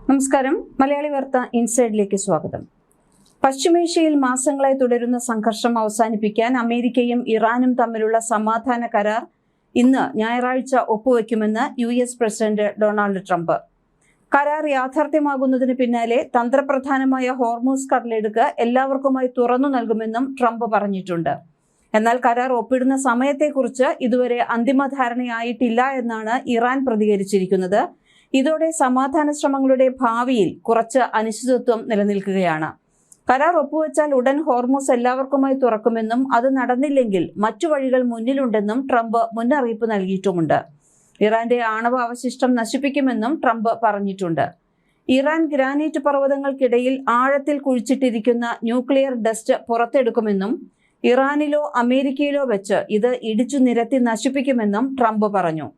നമസ്കാരം. മലയാളി വാർത്ത ഇൻസൈഡിലേക്ക് സ്വാഗതം. പശ്ചിമേഷ്യയിൽ മാസങ്ങളായി തുടരുന്ന സംഘർഷം അവസാനിപ്പിക്കാൻ അമേരിക്കയും ഇറാനും തമ്മിലുള്ള സമാധാന കരാർ ഇന്ന് ഞായറാഴ്ച ഒപ്പുവെക്കുമെന്ന് US പ്രസിഡന്റ് ഡൊണാൾഡ് ട്രംപ്. കരാർ യാഥാർത്ഥ്യമാകുന്നതിന് പിന്നാലെ തന്ത്രപ്രധാനമായ ഹോർമൂസ് കടലിടുക്ക് എല്ലാവർക്കുമായി തുറന്നു നൽകുമെന്നും ട്രംപ് പറഞ്ഞിട്ടുണ്ട്. എന്നാൽ കരാർ ഒപ്പിടുന്ന സമയത്തെക്കുറിച്ച് ഇതുവരെ അന്തിമ ധാരണയായിട്ടില്ല എന്നാണ് ഇറാൻ പ്രതികരിച്ചിരിക്കുന്നത്. ഇതോടെ സമാധാന ശ്രമങ്ങളുടെ ഭാവിയിൽ കുറച്ച് അനിശ്ചിതത്വം നിലനിൽക്കുകയാണ്. കരാർ ഒപ്പുവെച്ചാൽ ഉടൻ ഹോർമൂസ് എല്ലാവർക്കുമായി തുറക്കുമെന്നും അത് നടന്നില്ലെങ്കിൽ മറ്റു വഴികൾ മുന്നിലുണ്ടെന്നും ട്രംപ് മുന്നറിയിപ്പ് നൽകിയിട്ടുമുണ്ട്. ഇറാന്റെ ആണവ അവശിഷ്ടം നശിപ്പിക്കുമെന്നും ട്രംപ് പറഞ്ഞിട്ടുണ്ട്. ഇറാൻ ഗ്രാനൈറ്റ് പർവ്വതങ്ങൾക്കിടയിൽ ആഴത്തിൽ കുഴിച്ചിട്ടിരിക്കുന്ന ന്യൂക്ലിയർ ഡസ്റ്റ് പുറത്തെടുക്കുമെന്നും ഇറാനിലോ അമേരിക്കയിലോ വെച്ച് ഇത് ഇടിച്ചു നിരത്തി നശിപ്പിക്കുമെന്നും ട്രംപ് പറഞ്ഞു.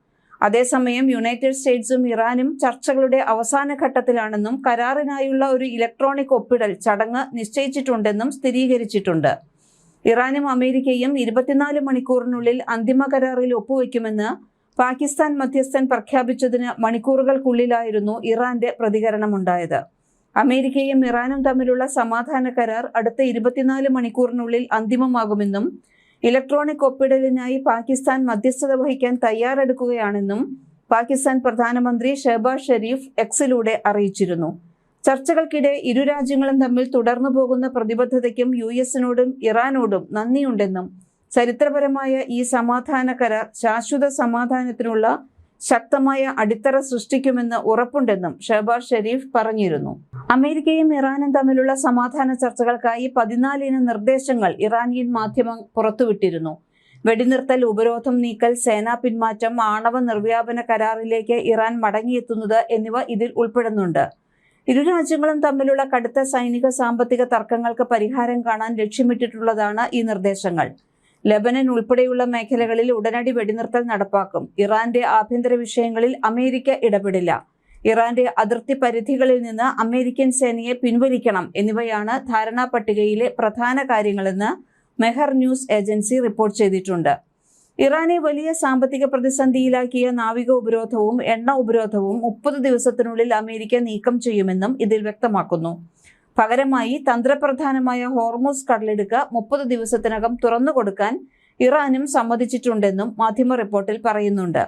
അതേസമയം യുണൈറ്റഡ് സ്റ്റേറ്റ്സും ഇറാനും ചർച്ചകളുടെ അവസാന ഘട്ടത്തിലാണെന്നും കരാറിനായുള്ള ഒരു ഇലക്ട്രോണിക് ഒപ്പിടൽ ചടങ്ങ് നിശ്ചയിച്ചിട്ടുണ്ടെന്നും സ്ഥിരീകരിച്ചിട്ടുണ്ട്. ഇറാനും അമേരിക്കയും 24 മണിക്കൂറിനുള്ളിൽ അന്തിമ കരാറിൽ ഒപ്പുവെക്കുമെന്ന് പാകിസ്ഥാൻ മധ്യസ്ഥൻ പ്രഖ്യാപിച്ചതിന് മണിക്കൂറുകൾക്കുള്ളിലായിരുന്നു ഇറാന്റെ പ്രതികരണമുണ്ടായത്. അമേരിക്കയും ഇറാനും തമ്മിലുള്ള സമാധാന കരാർ അടുത്ത 24 മണിക്കൂറിനുള്ളിൽ അന്തിമമാകുമെന്നും ഇലക്ട്രോണിക് ഒപ്പിടലിനായി പാകിസ്ഥാൻ മധ്യസ്ഥത വഹിക്കാൻ തയ്യാറെടുക്കുകയാണെന്നും പാകിസ്ഥാൻ പ്രധാനമന്ത്രി ഷെഹബാസ് ഷെരീഫ് എക്സിലൂടെ അറിയിച്ചിരുന്നു. ചർച്ചകൾക്കിടെ ഇരു രാജ്യങ്ങളും തമ്മിൽ തുടർന്നു പോകുന്ന പ്രതിബദ്ധതയ്ക്കും US-നോടും ഇറാനോടും നന്ദിയുണ്ടെന്നും ചരിത്രപരമായ ഈ സമാധാന കരാർ ശാശ്വത സമാധാനത്തിനുള്ള ശക്തമായ അടിത്തറ സൃഷ്ടിക്കുമെന്ന് ഉറപ്പുണ്ടെന്നും ഷെഹബാസ് ഷെരീഫ് പറഞ്ഞിരുന്നു. അമേരിക്കയും ഇറാനും തമ്മിലുള്ള സമാധാന ചർച്ചകൾക്കായി 14 നിർദ്ദേശങ്ങൾ ഇറാനിയൻ മാധ്യമം പുറത്തുവിട്ടിരുന്നു. വെടിനിർത്തൽ, ഉപരോധം നീക്കൽ, സേനാ പിന്മാറ്റം, ആണവ നിർവ്യാപന കരാറിലേക്ക് ഇറാൻ മടങ്ങിയെത്തുന്നത് എന്നിവ ഇതിൽ ഉൾപ്പെടുന്നുണ്ട്. ഇരു രാജ്യങ്ങളും തമ്മിലുള്ള കടുത്ത സൈനിക സാമ്പത്തിക തർക്കങ്ങൾക്ക് പരിഹാരം കാണാൻ ലക്ഷ്യമിട്ടിട്ടുള്ളതാണ് ഈ നിർദ്ദേശങ്ങൾ. ലെബനൻ ഉൾപ്പെടെയുള്ള മേഖലകളിൽ ഉടനടി വെടിനിർത്തൽ നടപ്പാക്കും. ഇറാന്റെ ആഭ്യന്തര വിഷയങ്ങളിൽ അമേരിക്ക ഇടപെടില്ല. ഇറാന്റെ അതിർത്തി പരിധികളിൽ നിന്ന് അമേരിക്കൻ സേനയെ പിൻവലിക്കണം എന്നിവയാണ് ധാരണാ പട്ടികയിലെ പ്രധാന കാര്യങ്ങളെന്ന് മെഹർ ന്യൂസ് ഏജൻസി റിപ്പോർട്ട് ചെയ്തിട്ടുണ്ട്. ഇറാനെ വലിയ സാമ്പത്തിക പ്രതിസന്ധിയിലാക്കിയ നാവിക ഉപരോധവും എണ്ണ ഉപരോധവും 30 ദിവസത്തിനുള്ളിൽ അമേരിക്ക നീക്കം ചെയ്യുമെന്നും ഇതിൽ വ്യക്തമാക്കുന്നു. പകരമായി തന്ത്രപ്രധാനമായ ഹോർമൂസ് കടലിടുക്ക് 30 ദിവസത്തിനകം തുറന്നുകൊടുക്കാൻ ഇറാനും സമ്മതിച്ചിട്ടുണ്ടെന്നും മാധ്യമ റിപ്പോർട്ടിൽ പറയുന്നുണ്ട്.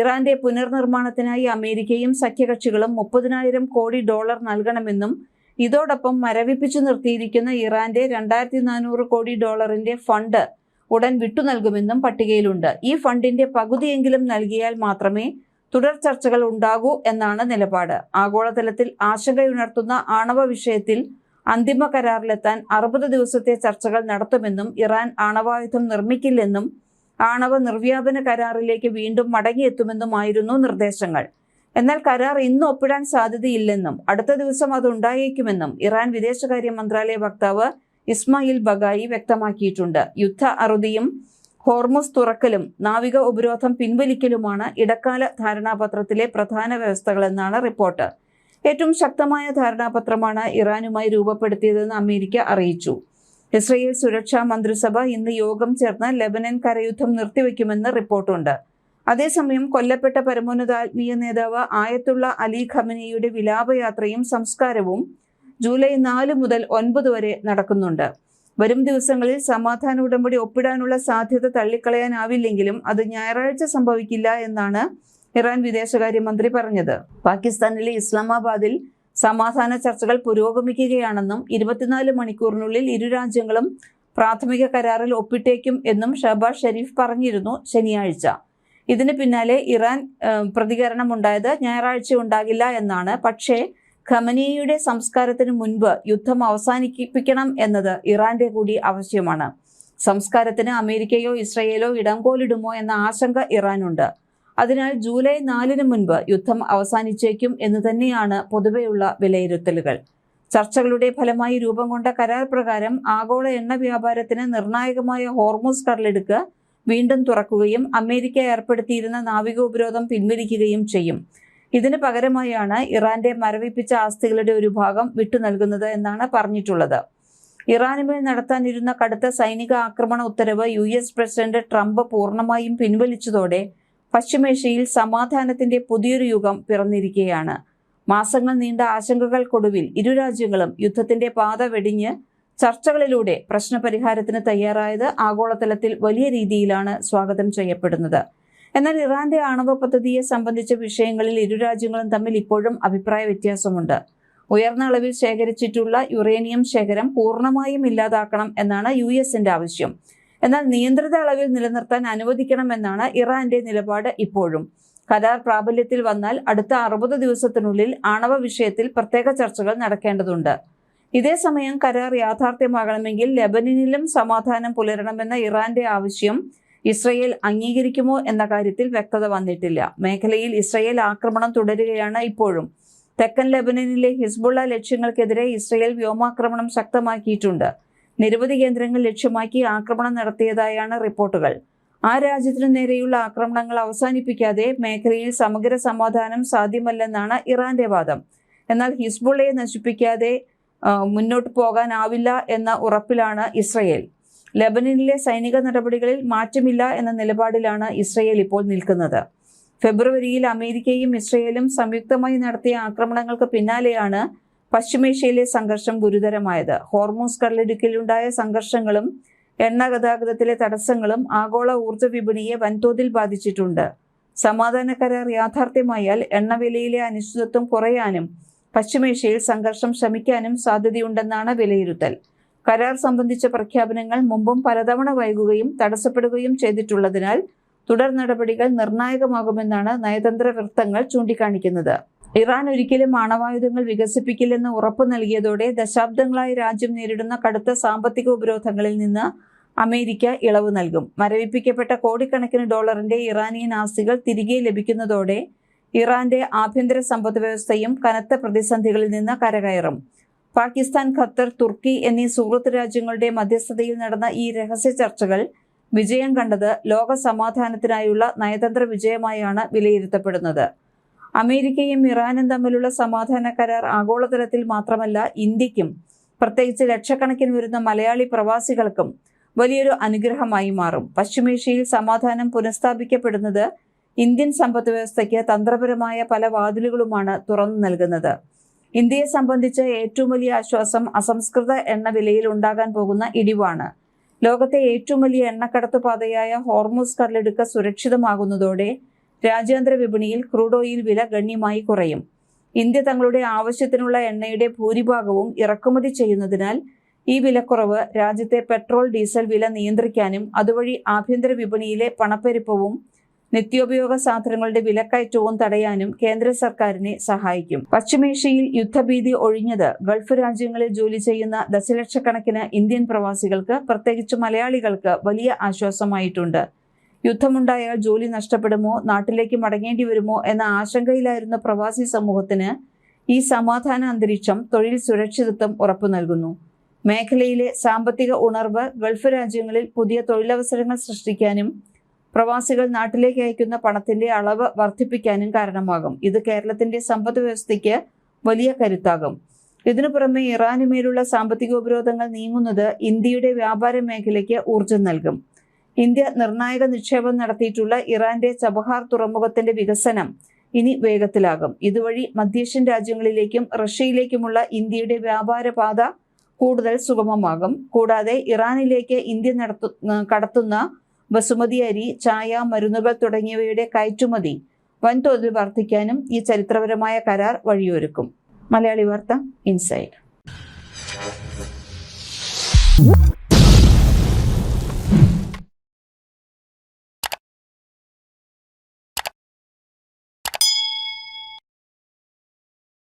ഇറാന്റെ പുനർനിർമ്മാണത്തിനായി അമേരിക്കയും സഖ്യകക്ഷികളും $30,000 കോടി നൽകണമെന്നും ഇതോടൊപ്പം മരവിപ്പിച്ചു നിർത്തിയിരിക്കുന്ന ഇറാന്റെ $2,400 കോടി ഫണ്ട് ഉടൻ വിട്ടുനൽകുമെന്നും പട്ടികയിലുണ്ട്. ഈ ഫണ്ടിന്റെ പകുതിയെങ്കിലും നൽകിയാൽ മാത്രമേ തുടർ ചർച്ചകൾ ഉണ്ടാകൂ എന്നാണ് നിലപാട്. ആഗോളതലത്തിൽ ആശങ്കയുണർത്തുന്ന ആണവ വിഷയത്തിൽ അന്തിമ കരാറിലെത്താൻ 60 ദിവസത്തെ ചർച്ചകൾ നടത്തുമെന്നും ഇറാൻ ആണവായുധം നിർമ്മിക്കില്ലെന്നും ആണവ നിർവ്യാപന കരാറിലേക്ക് വീണ്ടും മടങ്ങിയെത്തുമെന്നുമായിരുന്നു നിർദ്ദേശങ്ങൾ. എന്നാൽ കരാർ ഇന്ന് ഒപ്പിടാൻ സാധ്യതയില്ലെന്നും അടുത്ത ദിവസം അത് ഉണ്ടായേക്കുമെന്നും ഇറാൻ വിദേശകാര്യ മന്ത്രാലയ വക്താവ് ഇസ്മായിൽ ബഗായി വ്യക്തമാക്കിയിട്ടുണ്ട്. യുദ്ധ അറുതിയും ഹോർമൂസ് തുറക്കലും നാവിക ഉപരോധം പിൻവലിക്കലുമാണ് ഇടക്കാല ധാരണാപത്രത്തിലെ പ്രധാന വ്യവസ്ഥകളെന്നാണ് റിപ്പോർട്ട്. ഏറ്റവും ശക്തമായ ധാരണാപത്രമാണ് ഇറാനുമായി രൂപപ്പെടുത്തിയതെന്ന് അമേരിക്ക അറിയിച്ചു. ഇസ്രയേൽ സുരക്ഷാ മന്ത്രിസഭ ഇന്ന് യോഗം ചേർന്ന് ലെബനൻ കരയുദ്ധം നിർത്തിവെക്കുമെന്ന് റിപ്പോർട്ടുണ്ട്. അതേസമയം കൊല്ലപ്പെട്ട പരമോന്നത ആത്മീയ നേതാവ് ആയത്തുള്ള അലി ഖമനിയുടെ വിലാപയാത്രയും സംസ്കാരവും ജൂലൈ 4 മുതൽ 9 വരെ നടക്കുന്നുണ്ട്. വരും ദിവസങ്ങളിൽ സമാധാന ഉടമ്പടി ഒപ്പിടാനുള്ള സാധ്യത തള്ളിക്കളയാനാവില്ലെങ്കിലും അത് ഞായറാഴ്ച സംഭവിക്കില്ല എന്നാണ് ഇറാൻ വിദേശകാര്യമന്ത്രി പറഞ്ഞത്. പാകിസ്ഥാനിലെ ഇസ്ലാമാബാദിൽ സമാധാന ചർച്ചകൾ പുരോഗമിക്കുകയാണെന്നും 24 മണിക്കൂറിനുള്ളിൽ ഇരു രാജ്യങ്ങളും പ്രാഥമിക കരാറിൽ ഒപ്പിട്ടേക്കും എന്നും ഷഹബാസ് ഷെരീഫ് പറഞ്ഞിരുന്നു ശനിയാഴ്ച. ഇതിന് പിന്നാലെ ഇറാൻ പ്രതികരണമുണ്ടായത് ഞായറാഴ്ച ഉണ്ടാകില്ല എന്നാണ്. പക്ഷേ ഖമനിയുടെ സംസ്കാരത്തിന് മുൻപ് യുദ്ധം അവസാനിപ്പിക്കണം എന്നത് ഇറാന്റെ കൂടി ആവശ്യമാണ്. സംസ്കാരത്തിന് അമേരിക്കയോ ഇസ്രയേലോ ഇടംകോലിടുമോ എന്ന ആശങ്ക ഇറാനുണ്ട്. അതിനാൽ ജൂലൈ 4 മുൻപ് യുദ്ധം അവസാനിച്ചേക്കും എന്ന് തന്നെയാണ് പൊതുവെയുള്ള വിലയിരുത്തലുകൾ. ചർച്ചകളുടെ ഫലമായി രൂപം കൊണ്ട കരാർ പ്രകാരം ആഗോള എണ്ണ വ്യാപാരത്തിന് നിർണായകമായ ഹോർമൂസ് കടലിടുക്ക് വീണ്ടും തുറക്കുകയും അമേരിക്ക ഏർപ്പെടുത്തിയിരുന്ന നാവിക ഉപരോധം പിൻവലിക്കുകയും ചെയ്യും. ഇതിന് പകരമായാണ് ഇറാന്റെ മരവിപ്പിച്ച ആസ്തികളുടെ ഒരു ഭാഗം വിട്ടുനൽകുന്നത് എന്നാണ് പറഞ്ഞിട്ടുള്ളത്. ഇറാനുമേൽ നടത്താനിരുന്ന കടുത്ത സൈനിക ആക്രമണ ഉത്തരവ് US പ്രസിഡന്റ് ട്രംപ് പൂർണ്ണമായും പിൻവലിച്ചതോടെ പശ്ചിമേഷ്യയിൽ സമാധാനത്തിന്റെ പുതിയൊരു യുഗം പിറന്നിരിക്കുകയാണ്. മാസങ്ങൾ നീണ്ട ആശങ്കകൾക്കൊടുവിൽ ഇരു രാജ്യങ്ങളും യുദ്ധത്തിന്റെ പാത വെടിഞ്ഞ് ചർച്ചകളിലൂടെ പ്രശ്നപരിഹാരത്തിന് തയ്യാറായത് ആഗോളതലത്തിൽ വലിയ രീതിയിലാണ് സ്വാഗതം ചെയ്യപ്പെടുന്നത്. എന്നാൽ ഇറാന്റെ ആണവ പദ്ധതിയെ സംബന്ധിച്ച വിഷയങ്ങളിൽ ഇരു രാജ്യങ്ങളും തമ്മിൽ ഇപ്പോഴും അഭിപ്രായ വ്യത്യാസമുണ്ട്. ഉയർന്ന അളവിൽ ശേഖരിച്ചിട്ടുള്ള യുറേനിയം ശേഖരം പൂർണ്ണമായും ഇല്ലാതാക്കണം എന്നാണ് US-ന്റെ ആവശ്യം. എന്നാൽ നിയന്ത്രിത അളവിൽ നിലനിർത്താൻ അനുവദിക്കണമെന്നാണ് ഇറാന്റെ നിലപാട് ഇപ്പോഴും. കരാർ പ്രാബല്യത്തിൽ വന്നാൽ അടുത്ത 60 ദിവസത്തിനുള്ളിൽ ആണവ വിഷയത്തിൽ പ്രത്യേക ചർച്ചകൾ നടക്കേണ്ടതുണ്ട്. ഇതേസമയം കരാർ യാഥാർത്ഥ്യമാകണമെങ്കിൽ ലെബനനിലും സമാധാനം പുലരണമെന്ന ഇറാന്റെ ആവശ്യം ഇസ്രയേൽ അംഗീകരിക്കുമോ എന്ന കാര്യത്തിൽ വ്യക്തത വന്നിട്ടില്ല. മേഖലയിൽ ഇസ്രയേൽ ആക്രമണം തുടരുകയാണ് ഇപ്പോഴും. തെക്കൻ ലെബനനിലെ ഹിസ്ബുള്ള ലക്ഷ്യങ്ങൾക്കെതിരെ ഇസ്രയേൽ വ്യോമാക്രമണം ശക്തമാക്കിയിട്ടുണ്ട്. നിരവധി കേന്ദ്രങ്ങൾ ലക്ഷ്യമാക്കി ആക്രമണം നടത്തിയതായാണ് റിപ്പോർട്ടുകൾ. ആ രാജ്യത്തിനു നേരെയുള്ള ആക്രമണങ്ങൾ അവസാനിപ്പിക്കാതെ മേഖലയിൽ സമഗ്ര സമാധാനം സാധ്യമല്ലെന്നാണ് ഇറാന്റെ വാദം. എന്നാൽ ഹിസ്ബുള്ളയെ നശിപ്പിക്കാതെ മുന്നോട്ട് പോകാനാവില്ല എന്ന ഉറപ്പിലാണ് ഇസ്രയേൽ. ലെബനനിലെ സൈനിക നടപടികളിൽ മാറ്റമില്ല എന്ന നിലപാടിലാണ് ഇസ്രയേൽ ഇപ്പോൾ നിൽക്കുന്നത്. ഫെബ്രുവരിയിൽ അമേരിക്കയും ഇസ്രയേലും സംയുക്തമായി നടത്തിയ ആക്രമണങ്ങൾക്ക് പിന്നാലെയാണ് പശ്ചിമേഷ്യയിലെ സംഘർഷം ഗുരുതരമായത്. ഹോർമൂസ് കടലിടുക്കിലുണ്ടായ സംഘർഷങ്ങളും എണ്ണ ഗതാഗതത്തിലെ തടസ്സങ്ങളും ആഗോള ഊർജ്ജ വിപണിയെ വൻതോതിൽ ബാധിച്ചിട്ടുണ്ട്. സമാധാന കരാർ യാഥാർത്ഥ്യമായാൽ എണ്ണവിലയിലെ അനിശ്ചിതത്വം കുറയാനും പശ്ചിമേഷ്യയിൽ സംഘർഷം ശമിക്കാനും സാധ്യതയുണ്ടെന്നാണ് വിലയിരുത്തൽ. കരാർ സംബന്ധിച്ച പ്രഖ്യാപനങ്ങൾ മുമ്പും പലതവണ വൈകുകയും തടസ്സപ്പെടുകയും ചെയ്തിട്ടുള്ളതിനാൽ തുടർ നടപടികൾ നിർണായകമാകുമെന്നാണ് നയതന്ത്ര വൃത്തങ്ങൾ ചൂണ്ടിക്കാണിക്കുന്നത്. ഇറാൻ ഒരിക്കലും ആണവായുധങ്ങൾ വികസിപ്പിക്കില്ലെന്ന് ഉറപ്പു നൽകിയതോടെ ദശാബ്ദങ്ങളായി രാജ്യം നേരിടുന്ന കടുത്ത സാമ്പത്തിക ഉപരോധങ്ങളിൽ നിന്ന് അമേരിക്ക ഇളവ് നൽകും. മരവിപ്പിക്കപ്പെട്ട കോടിക്കണക്കിന് ഡോളറിന്റെ ഇറാനിയൻ ആസ്തികൾ തിരികെ ലഭിക്കുന്നതോടെ ഇറാന്റെ ആഭ്യന്തര സമ്പദ് വ്യവസ്ഥയും കനത്ത പ്രതിസന്ധികളിൽ നിന്ന് കരകയറും. പാകിസ്ഥാൻ, ഖത്തർ, തുർക്കി എന്നീ സുഹൃത്ത് രാജ്യങ്ങളുടെ മധ്യസ്ഥതയിൽ നടന്ന ഈ രഹസ്യ ചർച്ചകൾ വിജയം കണ്ടത് ലോക സമാധാനത്തിനായുള്ള നയതന്ത്ര വിജയമായാണ് വിലയിരുത്തപ്പെടുന്നത്. അമേരിക്കയും ഇറാനും തമ്മിലുള്ള സമാധാന കരാർ ആഗോളതലത്തിൽ മാത്രമല്ല ഇന്ത്യക്കും, പ്രത്യേകിച്ച് ലക്ഷക്കണക്കിന് വരുന്ന മലയാളി പ്രവാസികൾക്കും വലിയൊരു അനുഗ്രഹമായി മാറും. പശ്ചിമേഷ്യയിൽ സമാധാനം പുനഃസ്ഥാപിക്കപ്പെടുന്നത് ഇന്ത്യൻ സമ്പദ് വ്യവസ്ഥയ്ക്ക് തന്ത്രപരമായ പല വാതിലുകളുമാണ് തുറന്നു നൽകുന്നത്. ഇന്ത്യയെ സംബന്ധിച്ച് ഏറ്റവും വലിയ ആശ്വാസം അസംസ്കൃത എണ്ണ വിലയിൽ ഉണ്ടാകാൻ പോകുന്ന ഇടിവാണ്. ലോകത്തെ ഏറ്റവും വലിയ എണ്ണക്കടത്ത് പാതയായ ഹോർമൂസ് കടലിടുക്ക് സുരക്ഷിതമാകുന്നതോടെ രാജ്യാന്തര വിപണിയിൽ ക്രൂഡ് ഓയിൽ വില ഗണ്യമായി കുറയും. ഇന്ത്യ തങ്ങളുടെ ആവശ്യത്തിനുള്ള എണ്ണയുടെ ഭൂരിഭാഗവും ഇറക്കുമതി ചെയ്യുന്നതിനാൽ ഈ വിലക്കുറവ് രാജ്യത്തെ പെട്രോൾ, ഡീസൽ വില നിയന്ത്രിക്കാനും അതുവഴി ആഭ്യന്തര വിപണിയിലെ പണപ്പെരുപ്പവും നിത്യോപയോഗ സാധനങ്ങളുടെ വിലക്കയറ്റവും തടയാനും കേന്ദ്ര സർക്കാരിനെ സഹായിക്കും. പശ്ചിമേഷ്യയിൽ യുദ്ധഭീതി ഒഴിഞ്ഞത് ഗൾഫ് രാജ്യങ്ങളിൽ ജോലി ചെയ്യുന്ന ദശലക്ഷക്കണക്കിന് ഇന്ത്യൻ പ്രവാസികൾക്ക്, പ്രത്യേകിച്ച് മലയാളികൾക്ക് വലിയ ആശ്വാസമായിട്ടുണ്ട്. യുദ്ധമുണ്ടായാൽ ജോലി നഷ്ടപ്പെടുമോ, നാട്ടിലേക്ക് മടങ്ങേണ്ടി വരുമോ എന്ന ആശങ്കയിലായിരുന്ന പ്രവാസി സമൂഹത്തിന് ഈ സമാധാന അന്തരീക്ഷം തൊഴിൽ സുരക്ഷിതത്വം ഉറപ്പു നൽകുന്നു. മേഖലയിലെ സാമ്പത്തിക ഉണർവ് ഗൾഫ് രാജ്യങ്ങളിൽ പുതിയ തൊഴിലവസരങ്ങൾ സൃഷ്ടിക്കാനും പ്രവാസികൾ നാട്ടിലേക്ക് അയക്കുന്ന പണത്തിന്റെ അളവ് വർദ്ധിപ്പിക്കാനും കാരണമാകും. ഇത് കേരളത്തിന്റെ സമ്പദ് വ്യവസ്ഥയ്ക്ക് വലിയ കരുത്താകും. ഇതിനു പുറമെ ഇറാനുമേലുള്ള സാമ്പത്തിക ഉപരോധങ്ങൾ നീങ്ങുന്നത് ഇന്ത്യയുടെ വ്യാപാര മേഖലയ്ക്ക് ഊർജം നൽകും. ഇന്ത്യ നിർണായക നിക്ഷേപം നടത്തിയിട്ടുള്ള ഇറാന്റെ ചബഹാർ തുറമുഖത്തിന്റെ വികസനം ഇനി വേഗത്തിലാകും. ഇതുവഴി മധ്യേഷ്യൻ രാജ്യങ്ങളിലേക്കും റഷ്യയിലേക്കുമുള്ള ഇന്ത്യയുടെ വ്യാപാര പാത കൂടുതൽ സുഗമമാകും. കൂടാതെ ഇറാനിലേക്ക് ഇന്ത്യ കടത്തുന്ന ബസുമതി അരി, ചായ, മരുന്നുകൾ തുടങ്ങിയവയുടെ കയറ്റുമതി വൻതോതിൽ വർദ്ധിക്കാനും ഈ ചരിത്രപരമായ കരാർ വഴിയൊരുക്കും. മലയാളി വാർത്ത ഇൻസൈഡ്.